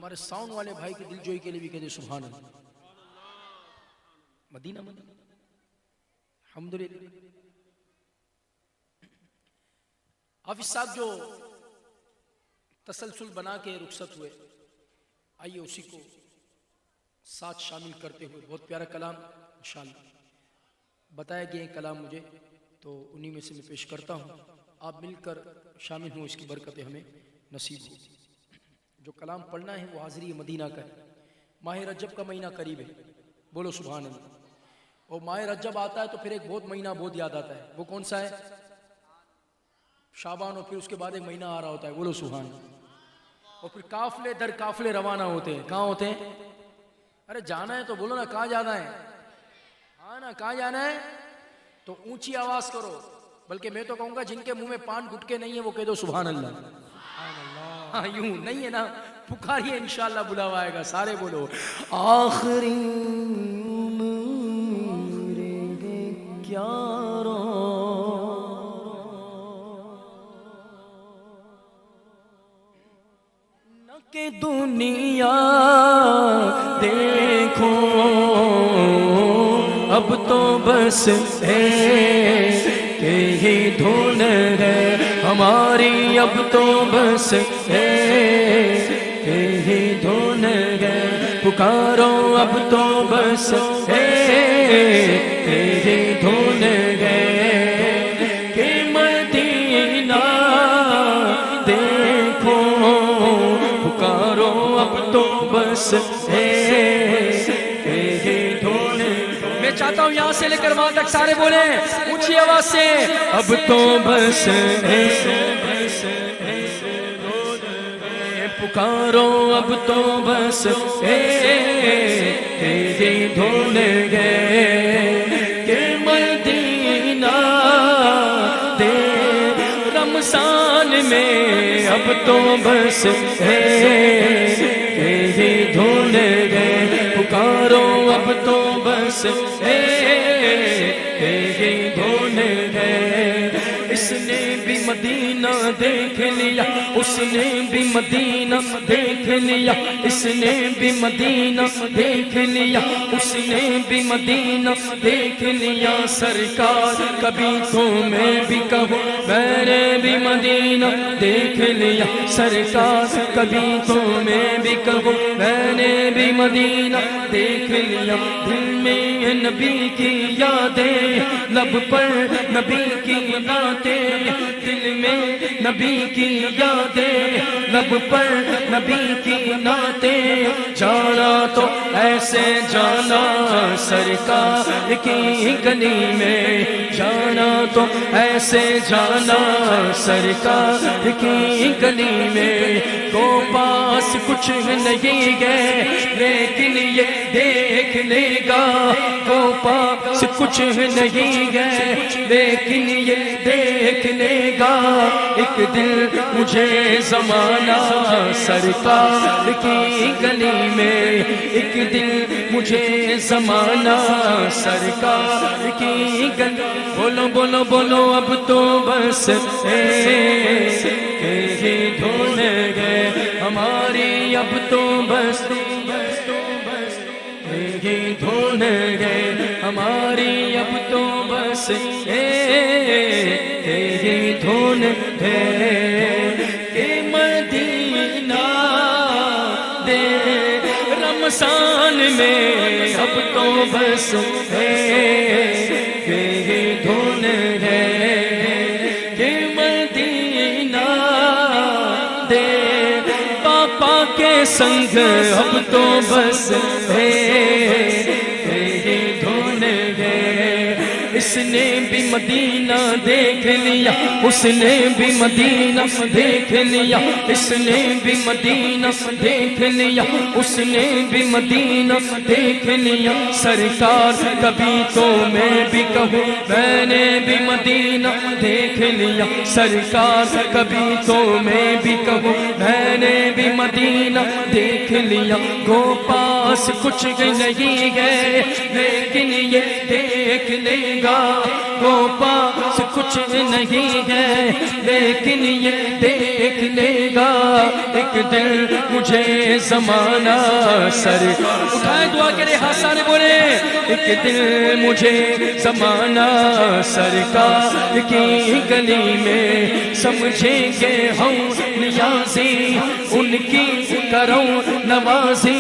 ہمارے ساؤنڈ والے بھائی کی دل جوئی کے لیے بھی کہتے سبحان اللہ. مدینہ مدینہ الحمدللہ. حافظ صاحب جو تسلسل بنا کے رخصت ہوئے، آئیے اسی کو ساتھ شامل کرتے ہوئے بہت پیارا کلام انشاءاللہ بتایا گیا کلام مجھے، تو انہی میں سے میں پیش کرتا ہوں. آپ مل کر شامل ہوں، اس کی برکتیں ہمیں نصیب ہو. جو کلام پڑھنا ہے وہ حاضری مدینہ کا ہے. ماہ رجب کا مہینہ قریب ہے، بولو سبحان اللہ. اور ماہ رجب آتا ہے تو پھر ایک بہت مہینہ بہت یاد آتا ہے. وہ کون سا ہے؟ شعبان. اور پھر اس کے بعد ایک مہینہ آ رہا ہوتا ہے، بولو سبحان اللہ. اور پھر قافلے در قافلے روانہ ہوتے ہیں. کہاں ہوتے ہیں؟ ارے جانا ہے تو بولو نا، کہاں جانا ہے؟ ہاں نا، کہاں جانا ہے؟ تو اونچی آواز کرو. بلکہ میں تو کہوں گا جن کے منہ میں پان گٹکے نہیں ہیں وہ کہہ دو سبحان اللہ. ہاں یوں نہیں ہے نا، پکاریے انشاءاللہ بلاوا آئے گا. سارے بولو آخری عمر کیا رو نہ کہ دنیا دیکھو اب تو بس کہ ہی دھن ہے ہماری، اب تو بس کہ ہی دھن ہے. پکارو اب تو بس کہ ہی دھن ہے کہ مدینہ دیکھو. پکارو اب تو بس میں چاہتا ہوں یہاں سے لے کر وہاں تک سارے بولیں اونچی آواز سے، اب تو بس پکارو اب تو بس تیری دھن گئے کہ مدینہ دے رمضان میں. اب تو بس تیری دھن گئے. پکارو اب تو بس تیری دھن گئے. اس نے بھی مدینہ دیکھ لیا، اس نے بھی مدینہ دیکھ لیا، اس نے بھی مدینہ دیکھ لیا، اس نے بھی مدینہ دیکھ لیا. سرکار کبھی تو میں بھی کہوں میں نے بھی مدینہ دیکھ لیا. سرکار کبھی تو میں بھی کہوں میں نے بھی مدینہ دیکھ لیا. دل میں نبی کی یادیں، لب پر نبی کی نعتیں، دل میں نبی کی یادیں، لب پر نبی کی نعتیں. جانا تو ایسے جانا سرکار کی گلی میں، جانا تو ایسے جانا سرکار کی گلی میں. کو پاس کچھ نہیں گئے لیکن یہ دیکھ لے گا، کو پاس کچھ نہیں گئے لیکن یہ دیکھ لے گا. ایک دل مجھے زمانہ سرکار کی گلی میں، ایک دل مجھے زمانہ سرکار کی گلی. بولو بولو بولو اب تو بس کہ ہی دھن گئے ہماری، اب تو بس کہ ہی دھن گئے ہماری، اب تو بس کہ ہی دھن گئے کہ مدینہ دے رمضان میں. اب تو بس کہ ہی دھن گئے کہ مدینہ دے پاپا کے سنگ. اب تو بس کہ ہی دھن گئے. اس نے بھی مدینہ دیکھ لیا، اس نے بھی مدینہ دیکھ لیا، اس نے بھی مدینہ دیکھ لیا، اس نے بھی مدینہ دیکھ لیا. سرکار کبھی تو میں بھی کہوں میں نے بھی مدینہ دیکھ لیا. سرکار کبھی تو میں بھی کہوں میں نے بھی مدینہ دیکھ لیا. گو پاس پاس کچھ نہیں ہے لیکن یہ دیکھ لے گا، وہ پاس کچھ نہیں ہے لیکن یہ دیکھ لے گا، ایک دن مجھے زمانہ سر اٹھائے دعا کے لئے ہاتھ سارے بولے، ایک دن مجھے زمانہ سرکار کی گلی میں سمجھیں گے ہم نیازی، ان کی کروں نوازی،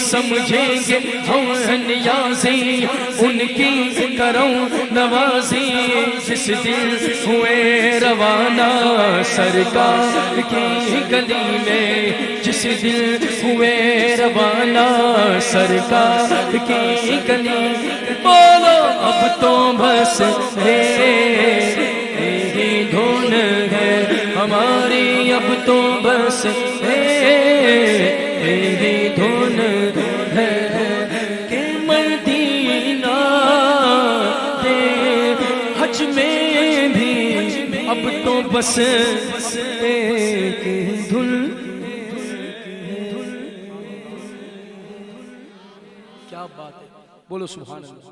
سمجھیں گے ہم نیازی، ان کی کروں نوازی، جس دن ہوئے روانہ سرکار کی گلی میں، جس دن ہوئے روانہ سرکار کی گلی، بولو اب تو بس میری دھن ہے ہماری، اب تو بس میری دھن ہے کہ مدینہ دے حج میں بھی، اب تو بس ایک دھن۔ کیا بات ہے، بولو سبحان اللہ۔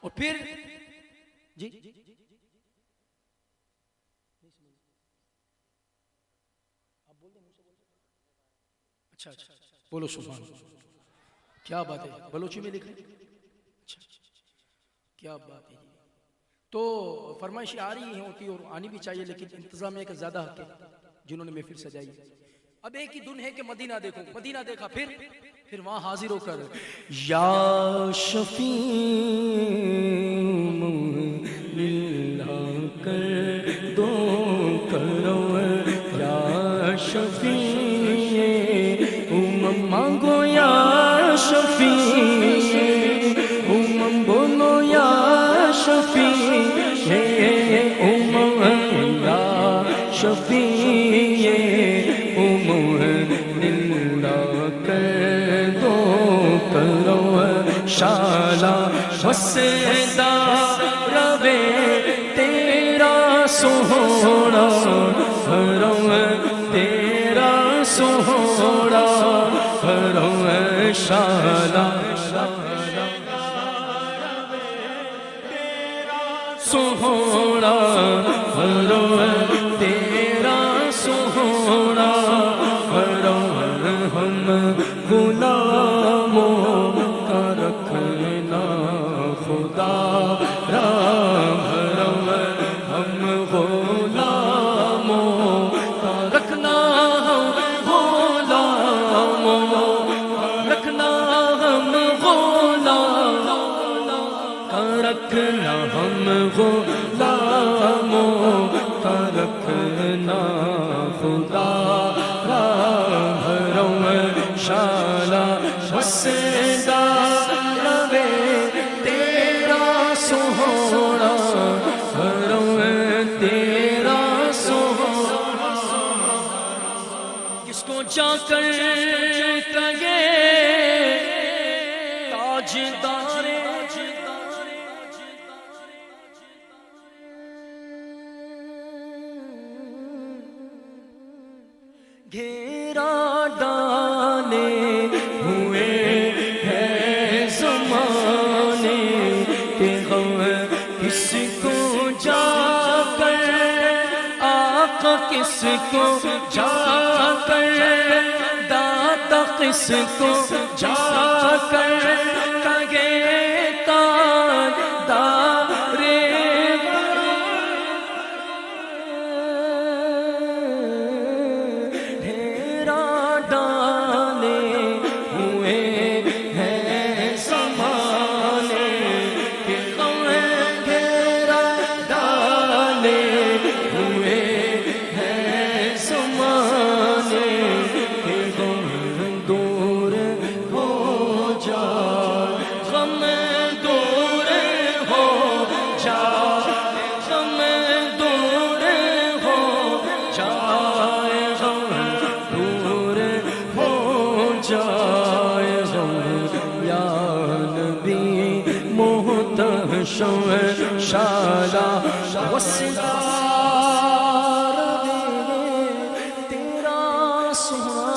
اور پھر جی اچھا بولو سبحان اللہ، کیا بات ہے، بلوچی میں لکھ رہے ہیں، اچھا کیا بات ہے۔ تو فرمائشیں آ رہی ہوتی اور آنی بھی چاہیے، لیکن انتظامیہ کا زیادہ حق ہے جنہوں نے محفل سجائی ہے۔ اب ایک ہی دن ہے کہ مدینہ دیکھو، مدینہ دیکھا، پھر وہاں حاضر ہو کر یا شفیع للہ کر دو کرو، یا شفیع مانگو، یا شفیع بولو، یا شفیع یا شفیع للہ کر دو کرو، شالا وسدا روے تیرا سوہنا، تیرا سوہنا شالا سوہنا تیرا سوہنا، ہم غلاموں کا رکھنا خدا رام، ہم غلاموں کا رکھنا، ہم غلاموں رکھنا، ہم غلاموں کا رکھنا، ہم غلاموں کا رکھنا خدا رام، شالا وسدا روے تیرا سوہنا، تیرا سوہنا، کس کو جا کر کہے تاجدار گھیرا ڈالے ہوئے ہے زمانے کے غم، کس کو جا کر آقا، کس کو جا کر داتا، کس کو جا کر کہے تاجدار شالا وسدا روے تیرا سوہنا،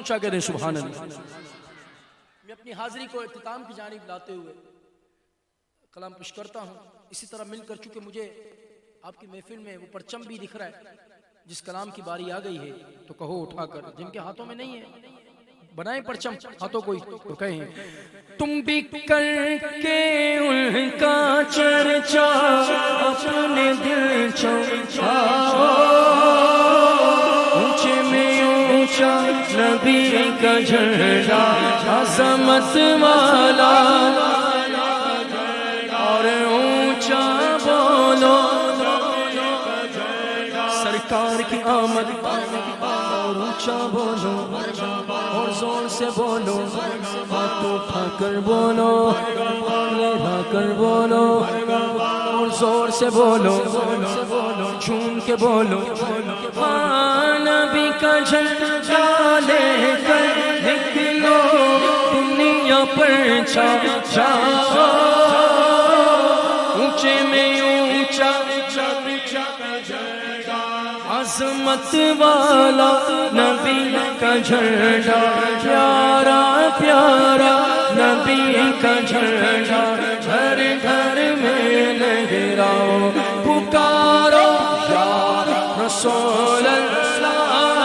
اونچا کہہ دیں سبحان اللہ۔ میں اپنی حاضری کو اختتام کی جانب لاتے ہوئے کلام پیش کرتا ہوں۔ اسی طرح مل کر چونکہ مجھے آپ کی محفل میں وہ پرچم بھی دکھ رہا ہے، جس کلام کی باری آ گئی ہے تو کہو اٹھا کر، جن کے ہاتھوں میں نہیں ہے بنائیں پرچم ہاتھوں کوئی تو کہیں تم بھی کر کے ان کا چرچا اپنے دل چاہو، اونچے میں اونچا نبی کا جھنڈا عظمت والا، اور اونچا بولو سرکار کی آمد، اور اونچا بولو اور زور سے بولو، ہاتھ اٹھا کر بولو، اٹھا کر بولو اور زور سے بولو، جھوم کے بولو، ہاں نبی کا جھنڈا لے کر نکلو دنیا پر چھاؤ، اونچے میں اونچا عظمت والا نبی کا جھنڈا، پیارا پیارا نبی کا جھنڈا، گھر گھر میں لہراؤ، پکارو یا رسول اللہ،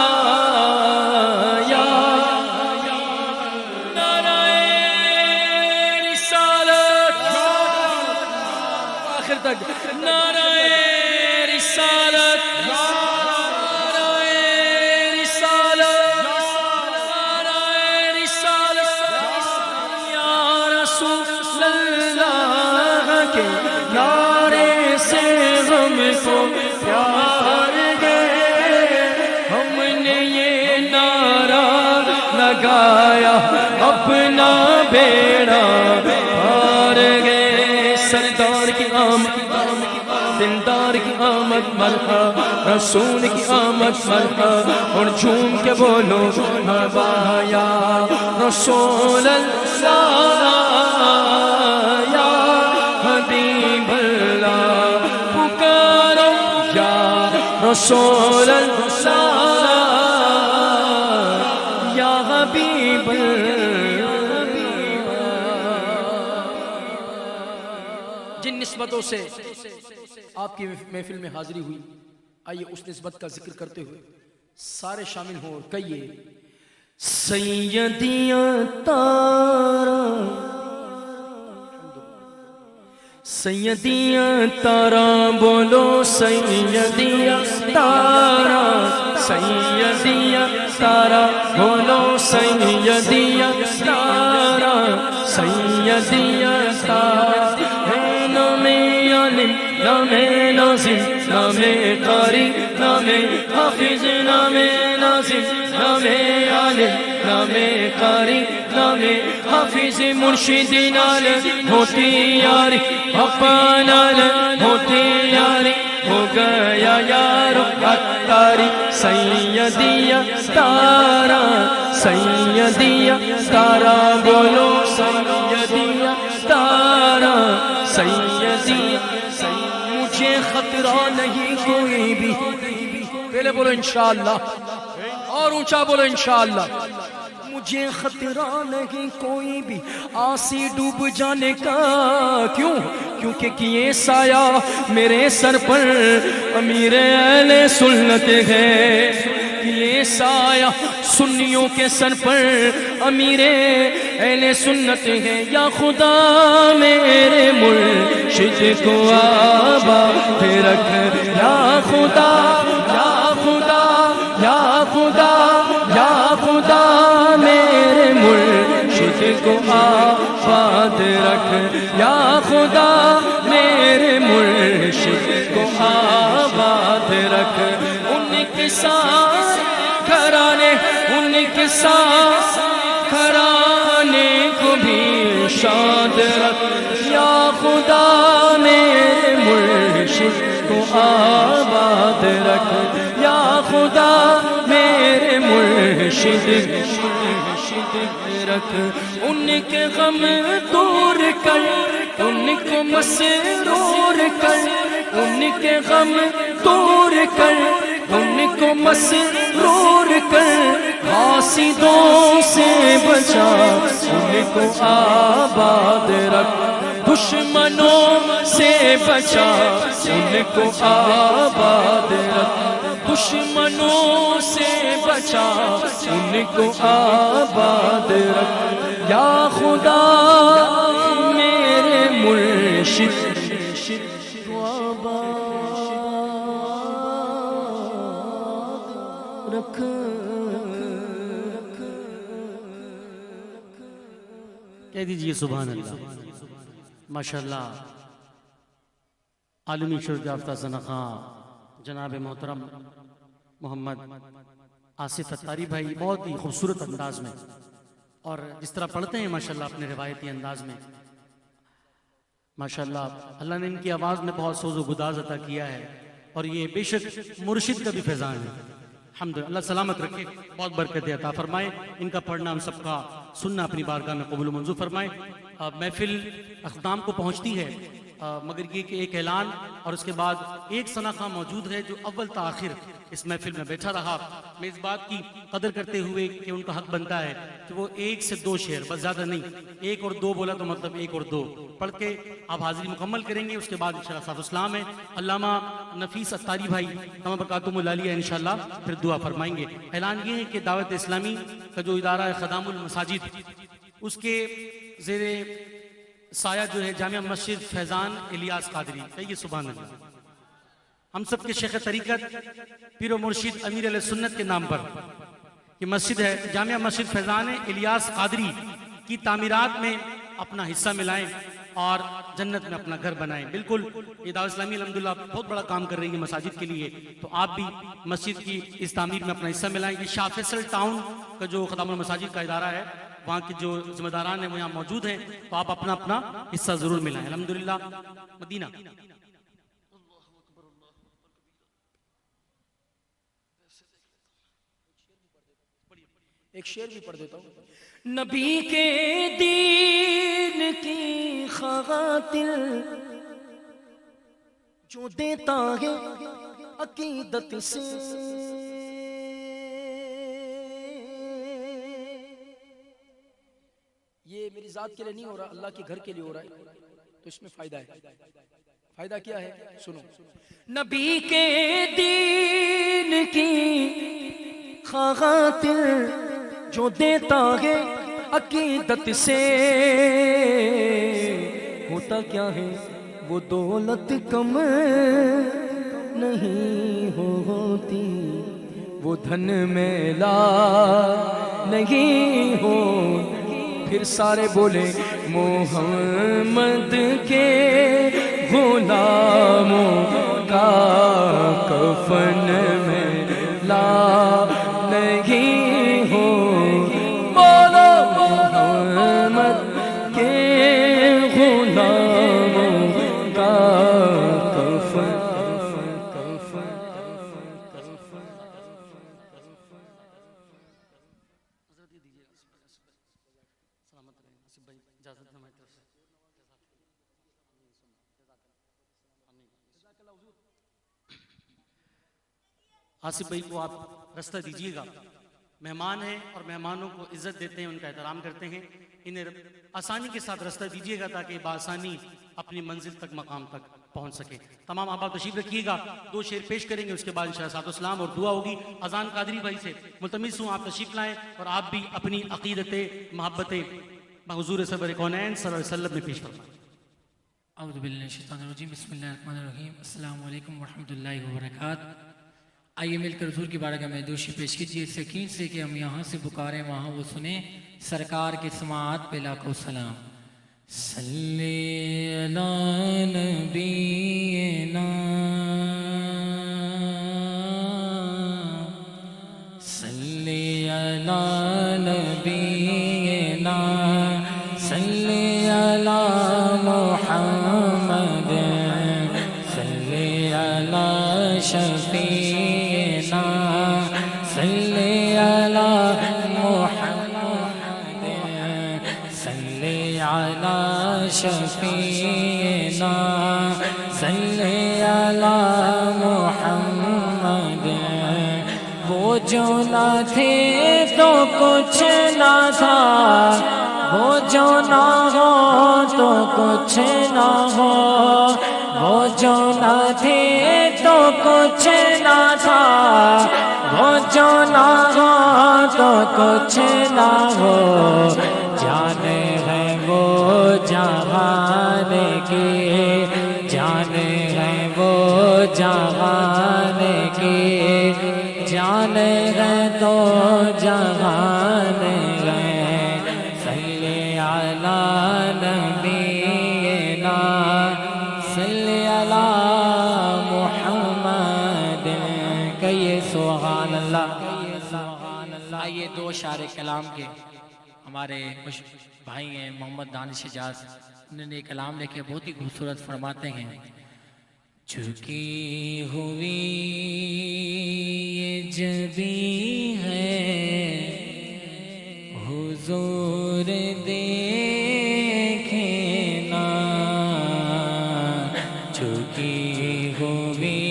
یا نعرہ رسالت، آخر تک نعرہ رسالت، نعرے سے ہم کو پیار گئے، ہم نے یہ نعرہ لگایا اپنا بیڑا پار گئے، سردار کی آمد دلدار کی آمد مرحبا، رسول کی آمد مرحبا، اور جھوم کے بولو مرحبا یا رسول اللہ، یا حبیب اللہ، پکارو یا رسول اللہ، یا حبیب اللہ۔ جن نسبتوں سے آپ کی محفل میں حاضری ہوئی، آئیے اس نسبت کا ذکر کرتے ہوئے سارے شامل ہوں اور کہیے سیدیاں تارا، سیدیاں تارا بولو، سیدیاں تارا، سیدیاں تارا بولو، سیدیاں تارا، سیدیاں تارا، ہے نام عالم، نام ناظم، نام قاری، نام حافظ، نام ناظم، نام عالم، نام قاری، نام حافظ، مرشد نال ہوتی یاری، اپنا نال ہوتی یاری، ہو گیا یار اتاری، سیدیاں تارا، سیدیاں تارا بولو، سیدیاں تارا، سیدیاں، مجھے خطرہ نہیں کوئی بھی، پہلے بولو انشاءاللہ اور اونچا بولو انشاءاللہ، مجھے خطرہ نہیں کوئی بھی آسی ڈوب جانے کا، کیوں؟ کیونکہ کیے سایہ میرے سر پر امیر اہل سنت ہے، کیے سایہ سنیوں کے سر پر امیر اہل سنت ہے، یا خدا میرے مرشد کو آباد رکھ، یا خدا یا خدا یا خدا یا خدا میرے مرشد کو آباد رکھ، یا خدا میرے مرشد کو آباد رکھ، ان کے ساتھ گھرانے، ان کے ساتھ گھرانے کو بھی شاد رکھ، یا خدا میرے مرشد کو آباد رکھ، یا خدا میرے مرشد رکھ، ان کے غم دور کر، ان کو مسرور کر، ان کے غم دور کر، ان کو مسرور کر حاسدوں سے بچا، ان کو آباد رکھ دشمنوں سے بچا، ان کو آباد رکھ دشمنوں سے بچا، ان کو آباد رکھ یا خدا میرے مرشد کو آباد رکھ۔ کہہ دیجئے سبحان اللہ۔ ماشاءاللہ عالمی شہرت یافتہ زنخواں جناب محترم محمد آصف اتاری بھائی بہت ہی خوبصورت انداز میں اور جس طرح پڑھتے ہیں ماشاءاللہ اپنے روایتی انداز میں، ماشاءاللہ اللہ نے ان کی آواز میں بہت سوز و گداز عطا کیا ہے، اور یہ بے شک مرشد کا بھی فیضان ہے۔ الحمدللہ، اللہ سلامت رکھے، بہت برکت عطا فرمائے، ان کا پڑھنا ہم سب کا سننا اپنی بارگاہ میں قبول و منظور فرمائے۔ محفل اختتام کو پہنچتی ہے، مگر یہ کہ ایک اعلان اور اس کے بعد ایک ثناخواں موجود ہے جو اول تا آخر اس محفل میں بیٹھا رہا۔ میں اس بات کی قدر کرتے ہوئے کہ ان کا حق بنتا ہے کہ وہ 1 سے 2 شعر، بس زیادہ نہیں، 1 اور 2 بولا تو مطلب 1 اور 2 پڑھ کے آپ حاضری مکمل کریں گے۔ اس کے بعد انشاءاللہ صاحب اسلام ہے، علامہ نفیس اتاری بھائی تمام برکاتہم العالیہ انشاءاللہ پھر دعا فرمائیں گے۔ اعلان یہ ہے کہ دعوت اسلامی کا جو ادارہ ہے خدام المساجد، اس کے زیر سایہ جو ہے جامعہ مسجد فیضان الیاس قادری، کہیے سبحان اللہ۔ ہم سب کے شیخ طریقت پیر و مرشد امیر علیہ سنت کے نام پر یہ مسجد ہے، جامعہ مسجد فیضان الیاس قادری کی تعمیرات میں اپنا حصہ ملائیں اور جنت میں اپنا گھر بنائیں۔ بالکل یہ دعوت اسلامی الحمدللہ بہت بڑا کام کر رہی ہے مساجد کے لیے، تو آپ بھی مسجد کی اس تعمیر میں اپنا حصہ ملائیں۔ یہ شاہ فیصل ٹاؤن کا جو خدام المساجد کا ادارہ ہے، وہاں کے جو ذمہ داران ہیں وہ یہاں موجود ہیں، تو آپ اپنا اپنا حصہ ضرور ملائیں۔ الحمدللہ مدینہ ایک شعر بھی پڑھ دیتا ہوں۔ نبی کے دین کی خاطر جو دیتا ہے عقیدت سے، یہ میری ذات کے لیے نہیں ہو رہا، اللہ کے گھر کے لیے ہو رہا ہے، تو اس میں فائدہ ہے۔ فائدہ کیا ہے سنو۔ نبی کے دین کی خاطر جو دیتا ہے عقیدت سے، ہوتا کیا ہے وہ دولت کم نہیں ہوتی، وہ دھن میلا نہیں ہو۔ پھر سارے بولے محمد کے غلاموں کا کفن میں لا نہیں ہو، بولو محمد کے غلاموں کا کفن۔ آصف بھائی کو آپ رستہ دیجیے گا، مہمان ہیں اور مہمانوں کو عزت دیتے ہیں، ان کا احترام کرتے ہیں، انہیں آسانی کے ساتھ رستہ دیجیے گا تاکہ بآسانی اپنی منزل تک مقام تک پہنچ سکے۔ تمام احباب تشریف رکھیے گا، 2 شعر پیش کریں گے، اس کے بعد انشاءاللہ صلاۃ والسلام اور دعا ہوگی۔ اذان قادری بھائی سے ملتمس ہوں آپ تشریف لائیں اور آپ بھی اپنی عقیدت محبتیں حضور سرور کونین صلی اللہ علیہ وسلم میں پیش فرمائیں۔ اعوذ باللہ من الشیطان الرجیم، بسم اللہ الرحمن الرحیم، السلام علیکم ورحمۃ اللہ وبرکاتہ۔ آئیے مل کر حضور کی بارگاہ میں دوشی پیش کیجیے اس یقین سے کہ ہم یہاں سے پکاریں وہاں وہ سنیں، سرکار کے سماعت پہ لاکھوں سلام۔ صلی علی نبینا، صلی علی نبینا، صلی علی محمد، صلی علی شفیعنا، صلی علی محمد، صلی علی شفیعنا، صلی علی محمد، وہ جو نہ تھے تو کچھ نہ تھا، وہ جو نہ ہو تو کچھ نہ ہو، وہ جو نہ تھے تو کچھ نہ تھا، وہ جو نہ ہو تو کچھ نہ ہو، جانے ہے وہ جہان کی، جانے ہے وہ جہان کی، جانے ہے تو جہان ہے، صلی علی نبینا، صلی علی محمد، کہیے سبحان اللہ۔ آئیے دو اشعار کلام کے، ہمارے بھائی ہیں محمد دانش حجاز، انہوں نے کلام لکھے بہت ہی خوبصورت، فرماتے ہیں چکی ہوئی یہ جبی ہے حضور دیکھنا، چکی ہوئی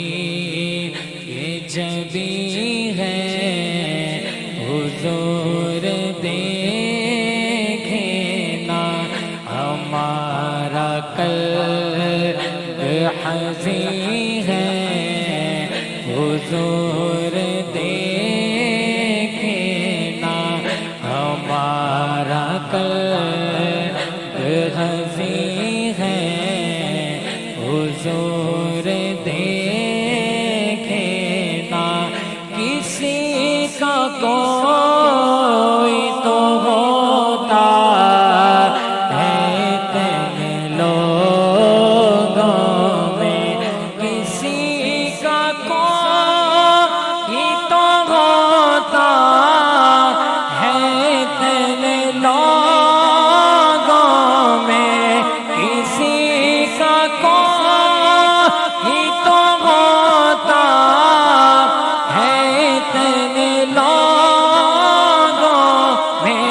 یہ جبی ہے حضور دیکھنا، ہمارا قلب حزین ہے حضور دیکھنا، ہمارا قلب حزین ہے حضور دیکھنا، کسی کا کوئی تو ہوتا ہے تن لوگوں میں، کسی کا کوئی تو ہوتا ہے تن لوگوں میں، کسی کا کوئی تو ہوتا ہے تن لوگوں میں،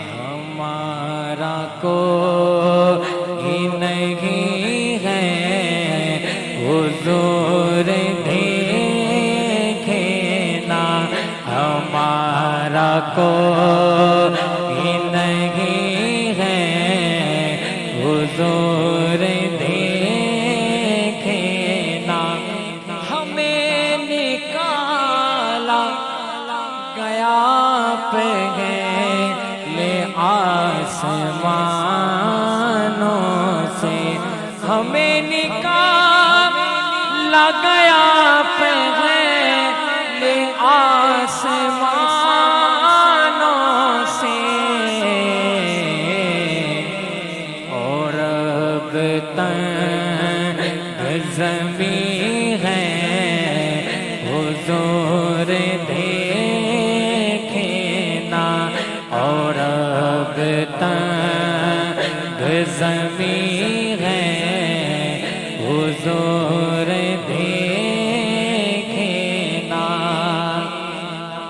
ہمارا کوئی نہیں ہے حضور دیکھنا، ہمارا کوئی نہیں ہے حضور دیکھنا، ہمیں نکالا گیا پہلے آسمانوں سے، ہمیں نکالا گیا پہلے آسمانوں سے، اور اب تک زمین ہے حضور دیکھنا، اور اب تک زمین ہے حضور دیکھنا،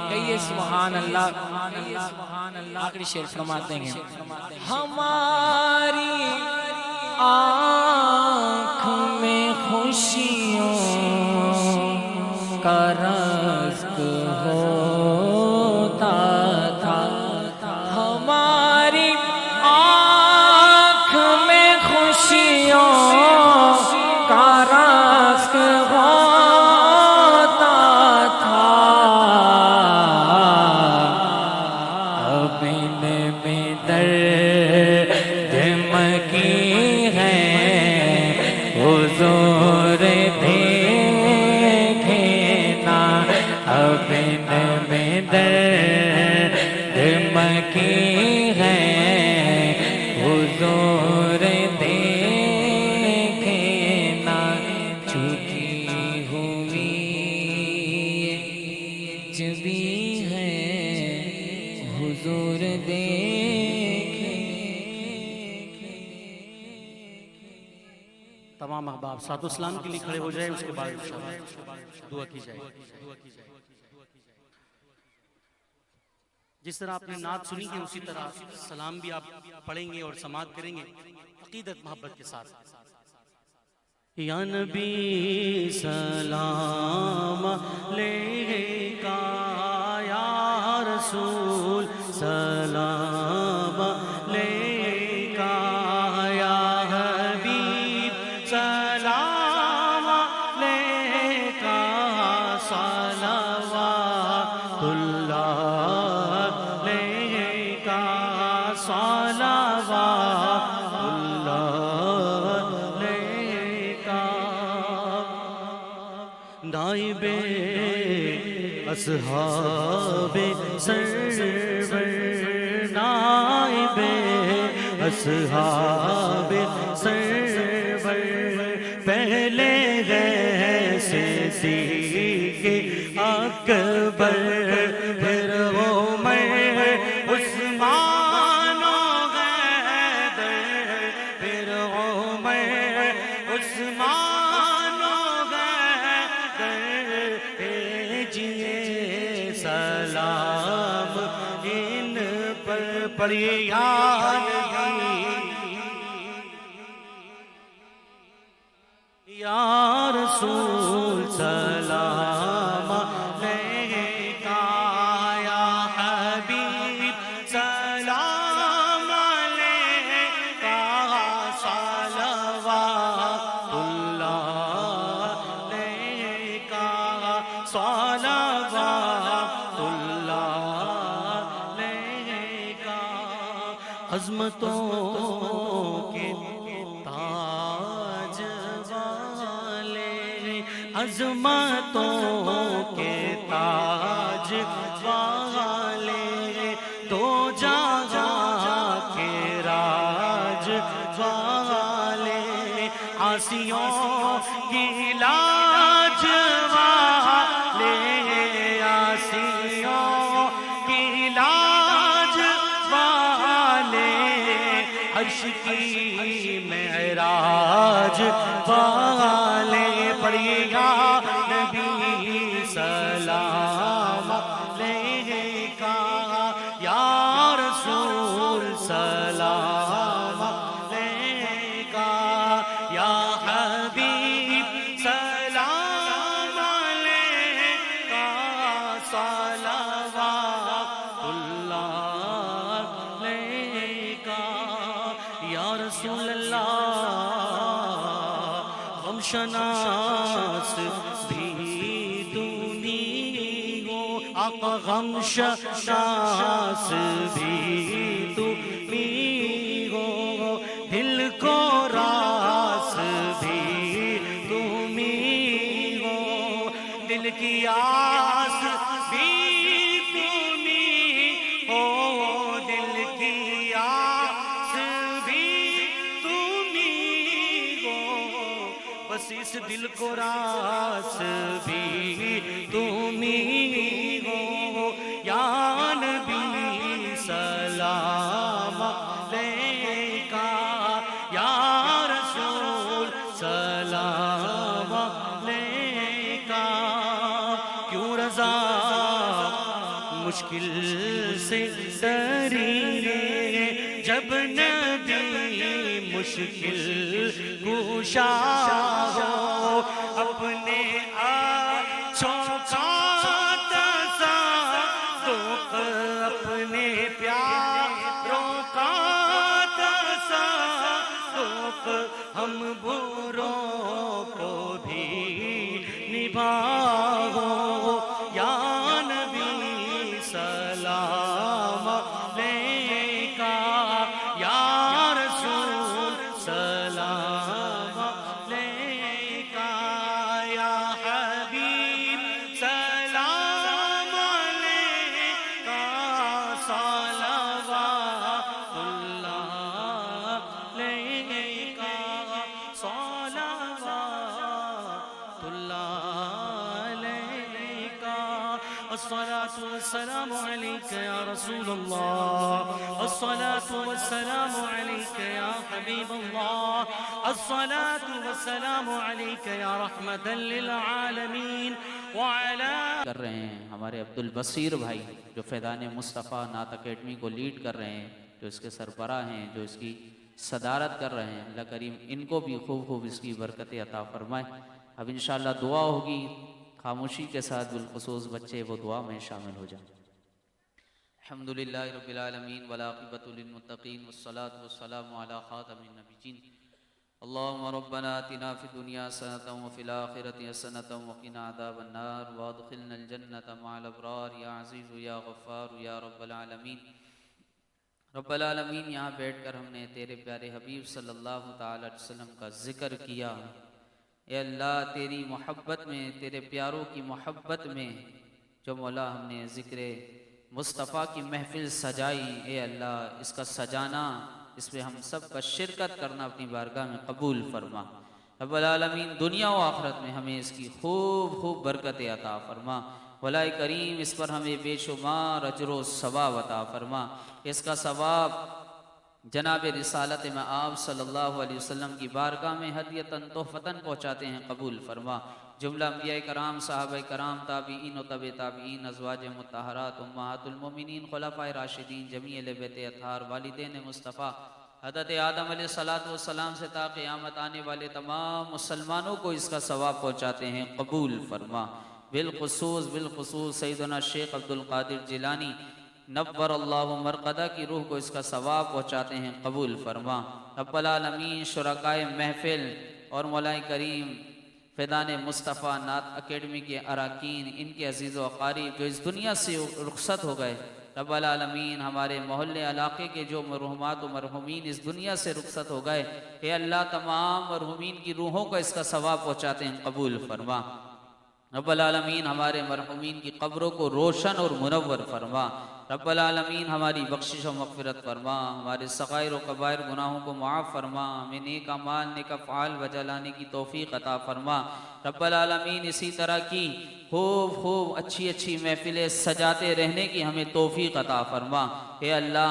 کہیے سبحان اللہ۔ آخری شعر فرماتے ہیں ہماری آنکھ میں خوشیوں کا رزق ہوتا تھا، ہماری آنکھ میں خوشیوں کا رزق ہوتا تھا، اب ان میں درد مکی ہے حضور دیکھنا، اب ان میں درد مکی ہے حضور دیکھنا، چکی ہوئی جبی ہے حضور تمام احباب ساتھ اسلام کے لیے کھڑے ہو جائیں، اس کے بعد انشاءاللہ دعا کی جائے۔ جس طرح آپ نے نعت سنی ہے اسی طرح سلام بھی آپ پڑھیں گے اور سماعت کریں گے عقیدت محبت کے ساتھ۔ یا نبی سلام علیکہ، یا رسول سلام علیکہ، یا حبیب سلام علیکہ، صلوات اللہ علیکہ، صلوات نائب اصحاب سرور، نائب اصحاب سرور، پہلے گئے صدیق اکبر، پھر عمر عثمان و حیدر، پھر عمر عثمان و حیدر، بھیجیے سلام ان پر، پڑھیے یا یا رسول سلام علیکہ، یا حبیب سلام علیکہ، صلوات اللہ علیکہ، صلوات اللہ علیکہ، عظمتوں کے تاج والے، عظمتوں کے تاج والے، دو جہاں کے راج والے، عاصیوں کی لاج والے، عاصیوں کی لاج والے، عرش کی معراج والے، پڑھیے یا نبی سلام علیکہ، یا رسول سلام علیکہ، یا حبیب سلام علیکہ، صلوات اللہ علیکہ، یا رسول اللہ غم شناس بھی تمہیں ہو، آقا غم شناس بھی تمہیں ہو، دل کو راس بھی تمہیں ہو، دل کی آس بھی تمہیں ہو، دل کی آس بھی تمہیں ہو، بس اس دل کو راس بھی تمہیں ہو، یا نبی سلام علیکہ، یا رسول سلام علیکہ، کیوں رضا مشکل سے ڈری، جب نبی مشکل کشا ہو، اپنے آنچوں کا تصدق، اپنے پیاروں کا تصدق، ہم بروں کو بھی نبھاؤ، یا نبی سلام علیکہ، یا رسول سلام علیکہ، یا حبیب سلام علیکہ، صلوات اللہ علیکہ، صلوات اللہ علیکہ، الصلاة والسلام عليك يا رسول الله، الصلاة والسلام عليك يا حبيب الله، الصلاة والسلام عليك يا رحمة للعالمين وعلى کر رہے ہیں ہمارے عبد البصیر بھائی جو فیضان مصطفیٰ نعت اکیڈمی کو لیڈ کر رہے ہیں، جو اس کے سربراہ ہیں، جو اس کی صدارت کر رہے ہیں، اللہ کریم ان کو بھی خوب خوب اس کی برکت عطا فرمائے۔ اب انشاءاللہ دعا ہوگی، خاموشی کے ساتھ بالخصوص بچے وہ دعا میں شامل ہو جائیں۔ الحمدللہ رب العالمین والعاقبۃ للمتقین والصلاة والسلام علی خاتم النبیین۔ اللهم ربنا آتنا في الدنيا حسنة وفي الآخرة حسنة وقنا عذاب النار وادخلنا الجنة مع الأبرار یا عزیز یا غفار یا رب العالمین۔ رب العالمین یہاں بیٹھ کر ہم نے تیرے پیارے حبیب صلی اللہ تعالی علیہ وسلم کا ذکر کیا۔ اے اللہ تیری محبت میں، تیرے پیاروں کی محبت میں جو مولا ہم نے ذکر مصطفیٰ کی محفل سجائی، اے اللہ اس کا سجانا، اس میں ہم سب کا شرکت کرنا اپنی بارگاہ میں قبول فرما۔ رب العالمین دنیا و آخرت میں ہمیں اس کی خوب خوب برکت عطا فرما۔ مولا کریم اس پر ہمیں بے شمار اجر و ثواب عطا فرما۔ اس کا ثواب جناب رسالت میں آپ صلی اللہ علیہ وسلم کی بارگاہ میں ہدیتاً تحفتاً پہنچاتے ہیں، قبول فرما۔ جملہ انبیاء کرام، صحابہ کرام، تابعین و تبع تابعین، ازواج مطہرات، امہات المومنین، خلفائے راشدین، جمیع اہل بیت اطہار، والدین مصطفیٰ حضرت آدم علیہ السلام سے تا قیامت آنے والے تمام مسلمانوں کو اس کا ثواب پہنچاتے ہیں، قبول فرما۔ بالخصوص سیدنا شیخ عبد القادر جیلانی نور اللہ مرقدہ کی روح کو اس کا ثواب پہنچاتے ہیں، قبول فرما۔ رب العالمین شرکائے محفل اور مولا کریم فیضان مصطفیٰ نعت اکیڈمی کے اراکین، ان کے عزیز و اقارب جو اس دنیا سے رخصت ہو گئے، رب العالمین ہمارے محلے علاقے کے جو مرحومات و مرحومین اس دنیا سے رخصت ہو گئے، اے اللہ تمام مرحومین کی روحوں کو اس کا ثواب پہنچاتے ہیں، قبول فرما۔ رب العالمین ہمارے مرحومین کی قبروں کو روشن اور منور فرما۔ رب العالمین ہماری بخشش و مغفرت فرما، ہمارے صغائر و کبائر گناہوں کو معاف فرما، ہمیں نیک اعمال نیک افعال بجا لانے کی توفیق عطا فرما۔ رب العالمین اسی طرح کی خوب اچھی محفلیں سجاتے رہنے کی ہمیں توفیق عطا فرما۔ اے اللہ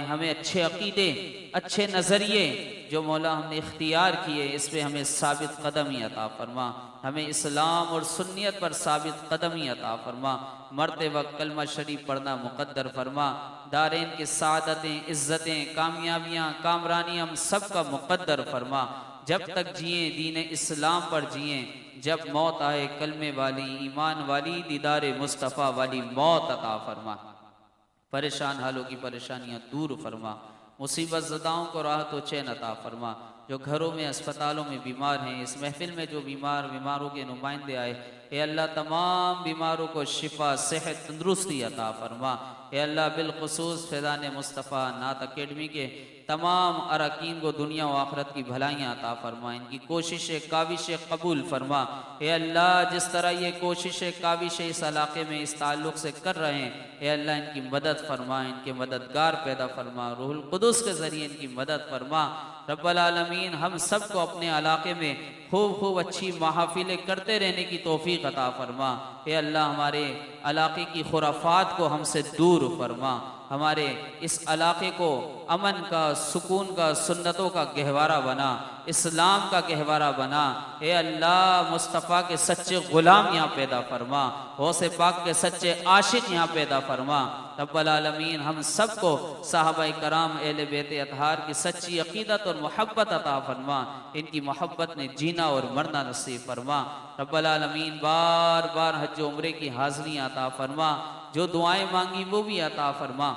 ہمیں اچھے عقیدے، اچھے نظریے جو مولا ہم نے اختیار کیے، اس پہ ہمیں ثابت قدمی عطا فرما، ہمیں اسلام اور سنیت پر ثابت قدمی عطا فرما۔ مرتے وقت کلمہ شریف پڑھنا مقدر فرما، دارین کی سعادتیں، عزتیں، کامیابیاں، کامرانی ہم سب کا مقدر فرما۔ جب تک جئیں دین اسلام پر جئیں، جب موت آئے کلمے والی، ایمان والی، دیدار مصطفیٰ والی موت عطا فرما۔ پریشان حالوں کی پریشانیاں دور فرما، مصیبت زداؤں کو راحت و چین عطا فرما۔ جو گھروں میں اسپتالوں میں بیمار ہیں، اس محفل میں جو بیماروں کے نمائندے آئے، اے اللہ تمام بیماروں کو شفا، صحت، تندرستی عطا فرما۔ اے اللہ بالخصوص فیضان مصطفیٰ نعت اکیڈمی کے تمام اراکین کو دنیا و آخرت کی بھلائیاں عطا فرما، ان کی کوششیں کاوشیں قبول فرما۔ اے اللہ جس طرح یہ کوششیں کاوشیں اس علاقے میں اس تعلق سے کر رہے ہیں، اے اللہ ان کی مدد فرما، ان کے مددگار پیدا فرما، روح القدس کے ذریعے ان کی مدد فرما۔ رب العالمین ہم سب کو اپنے علاقے میں خوب اچھی محافلیں کرتے رہنے کی توفیق عطا فرما۔ اے اللہ ہمارے علاقے کی خرافات کو ہم سے دور فرما، ہمارے اس علاقے کو امن کا، سکون کا، سنتوں کا گہوارہ بنا، اسلام کا گہوارہ بنا۔ اے اللہ مصطفیٰ کے سچے غلام یہاں پیدا فرما، غوث پاک کے سچے عاشق یہاں پیدا فرما۔ رب العالمین ہم سب کو صحابہ کرام اہل بیت اطہار کی سچی عقیدت اور محبت عطا فرما، ان کی محبت میں جینا اور مرنا نصیب فرما۔ رب العالمین بار بار حج و عمرے کی حاضری عطا فرما، جو دعائیں مانگی وہ بھی عطا فرما،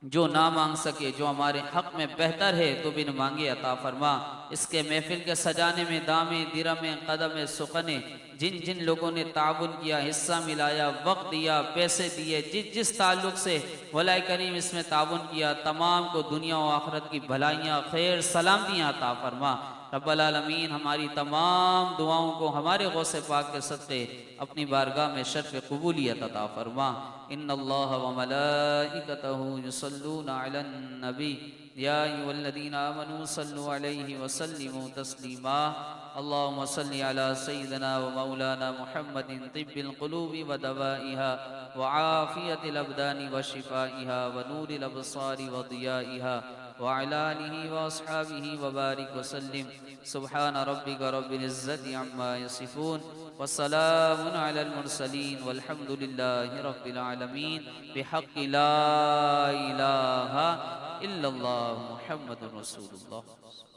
جو نہ مانگ سکے جو ہمارے حق میں بہتر ہے تو بن مانگے عطا فرما۔ اس کے محفل کے سجانے میں دامیں، درمیں، قدمیں، سخنیں جن لوگوں نے تعاون کیا، حصہ ملایا، وقت دیا، پیسے دیے، جس تعلق سے مولا کریم اس میں تعاون کیا، تمام کو دنیا و آخرت کی بھلائیاں، خیر، سلامتیاں عطا فرما۔ رب العالمین ہماری تمام دعاؤں کو ہمارے غوث پاک کے صدقے اپنی بارگاہ میں شرف قبولیت عطا فرما۔ ان اللہ و ملائکتہ یصلون علی النبی یا ایھا الذین آمنوا صلوا علیہ وسلموا تسلیما۔ اللهم صل على سيدنا ومولانا محمد طب القلوب ودوائها وعافية الأبدان وشفائها ونور الأبصار وضيائها وعلى آله وأصحابه وبارك وسلم۔ سبحان ربك رب العزة عما يصفون والسلام علی المرسلین والحمد للہ رب العالمین بحق لا الہ الا اللہ محمد رسول اللہ.